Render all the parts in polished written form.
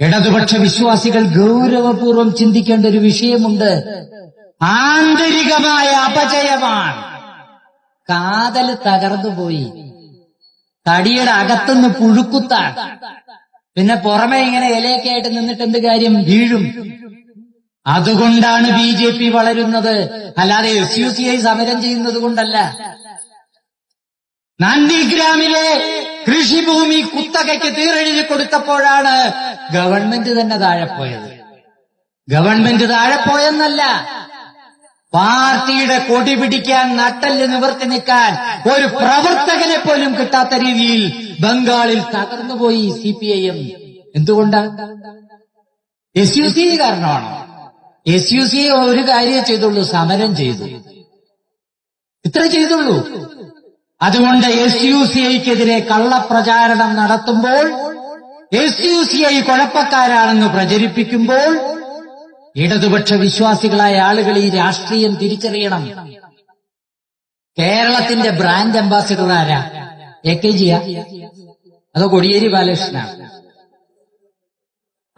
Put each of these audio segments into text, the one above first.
ഇടതുപക്ഷ വിശ്വാസികൾ ഗൗരവപൂർവം ചിന്തിക്കേണ്ട ഒരു വിഷയമുണ്ട്. ആന്തരികമായ അപജയമാണ്. കാതൽ തകർന്നുപോയി. തടിയുടെ അകത്തുനിന്ന് പുഴുക്കുത്താണ്. പിന്നെ പുറമെ ഇങ്ങനെ ഇലയൊക്കെ ആയിട്ട് നിന്നിട്ട് എന്ത് കാര്യം? വീഴും. അതുകൊണ്ടാണ് BJP വളരുന്നത്, അല്ലാതെ SUCI സമരം ചെയ്യുന്നത് കൊണ്ടല്ല. നന്ദിഗ്രാമിലെ കൃഷിഭൂമി കുത്തകയ്ക്ക് തീരെഴുതി കൊടുത്തപ്പോഴാണ് ഗവൺമെന്റ് തന്നെ താഴെപ്പോയത്. ഗവൺമെന്റ് താഴെപ്പോയെന്നല്ല, പാർട്ടിയുടെ കൊടി പിടിക്കാൻ നട്ടെല്ല് നിവർത്തി നിൽക്കാൻ ഒരു പ്രവർത്തകനെ പോലും കിട്ടാത്ത രീതിയിൽ ബംഗാളിൽ തകർന്നുപോയി CPIM. എന്തുകൊണ്ടാണ്? SUCI കാരണമാണോ? SUCI ഒരു കാര്യം ചെയ്തുള്ളൂ, സമരം ചെയ്തു. ഇത്ര ചെയ്തുള്ളൂ. അതുകൊണ്ട് SUCIക്കെതിരെ കള്ളപ്രചാരണം നടത്തുമ്പോൾ, SUCI കുഴപ്പക്കാരാണെന്ന് പ്രചരിപ്പിക്കുമ്പോൾ ഇടതുപക്ഷ വിശ്വാസികളായ ആളുകൾ ഈ രാഷ്ട്രീയം തിരിച്ചറിയണം. കേരളത്തിന്റെ ബ്രാൻഡ് അംബാസിഡർ ആരാ? AKG അതോ കോടിയേരി ബാലകൃഷ്ണ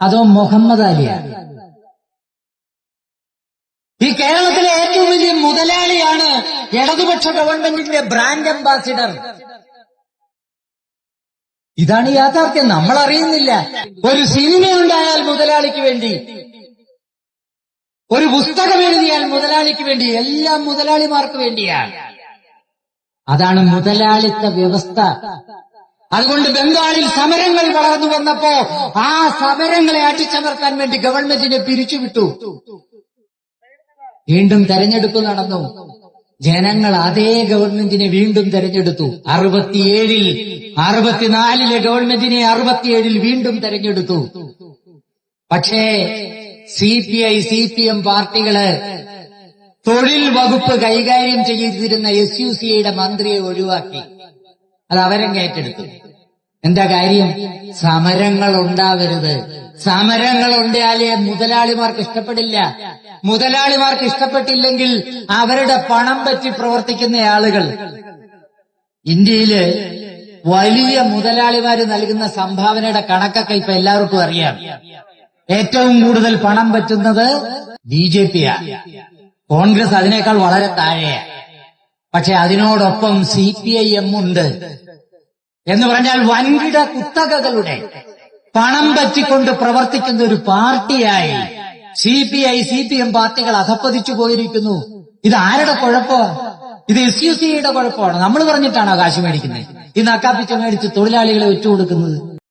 അതോ മുഹമ്മദ് അലിയാ? ഈ കേരളത്തിലെ ഏറ്റവും വലിയ മുതലാളിയാണ് ഇടതുപക്ഷ ഗവൺമെന്റിന്റെ ബ്രാൻഡ് അംബാസിഡർ. ഇതാണ് യാഥാർത്ഥ്യം. നമ്മൾ അറിയുന്നില്ല. ഒരു സിനിമ ഉണ്ടായാൽ മുതലാളിക്ക് വേണ്ടി, ഒരു പുസ്തകം എഴുതിയാൽ മുതലാളിക്ക് വേണ്ടി, എല്ലാം മുതലാളിമാർക്ക് വേണ്ടിയാണ്. അതാണ് മുതലാളിത്ത വ്യവസ്ഥ. അതുകൊണ്ട് ബംഗാളിൽ സമരങ്ങൾ വളർന്നു വന്നപ്പോ ആ സമരങ്ങളെ അടിച്ചമർത്താൻ വേണ്ടി ഗവൺമെന്റിനെ പിരിച്ചുവിട്ടു. വീണ്ടും തെരഞ്ഞെടുപ്പ് നടന്നു. ജനങ്ങൾ അതേ ഗവൺമെന്റിനെ വീണ്ടും തെരഞ്ഞെടുത്തു. 64-ലെ ഗവൺമെന്റിനെ 67 വീണ്ടും തെരഞ്ഞെടുത്തു. പക്ഷേ CPI CPM പാർട്ടികള് തൊഴിൽ വകുപ്പ് കൈകാര്യം ചെയ്തിരുന്ന SUCIയുടെ മന്ത്രിയെ ഒഴിവാക്കി. അത് അവരും ഏറ്റെടുത്തു. എന്താ കാര്യം? സമരങ്ങൾ ഉണ്ടാവരുത്. സമരങ്ങൾ ഉണ്ടായാലേ മുതലാളിമാർക്ക് ഇഷ്ടപ്പെടില്ല. മുതലാളിമാർക്ക് ഇഷ്ടപ്പെട്ടില്ലെങ്കിൽ അവരുടെ പണം പറ്റി പ്രവർത്തിക്കുന്ന ആളുകൾ, ഇന്ത്യയില് വലിയ മുതലാളിമാര് നൽകുന്ന സംഭാവനയുടെ കണക്കൊക്കെ ഇപ്പൊ എല്ലാവർക്കും അറിയാം. ഏറ്റവും കൂടുതൽ പണം പറ്റുന്നത് BJPയാണ്. കോൺഗ്രസ് അതിനേക്കാൾ വളരെ താഴെയാണ്. പക്ഷെ അതിനോടൊപ്പം CPIM ഉണ്ട്. എന്ന് പറഞ്ഞാൽ വൻകിട കുത്തകകളുടെ പണം പറ്റിക്കൊണ്ട് പ്രവർത്തിക്കുന്ന ഒരു പാർട്ടിയായി CPI CPM പാർട്ടികൾ അധപ്പതിച്ചു പോയിരിക്കുന്നു. ഇത് ആരുടെ കുഴപ്പമാണ്? ഇത് SUCIയുടെ കുഴപ്പമാണ്. നമ്മൾ പറഞ്ഞിട്ടാണോ കാശ് മേടിക്കുന്നത്? ഈ നക്കാപ്പിച്ച മേടിച്ച് തൊഴിലാളികളെ വെച്ചുകൊടുക്കുന്നത്?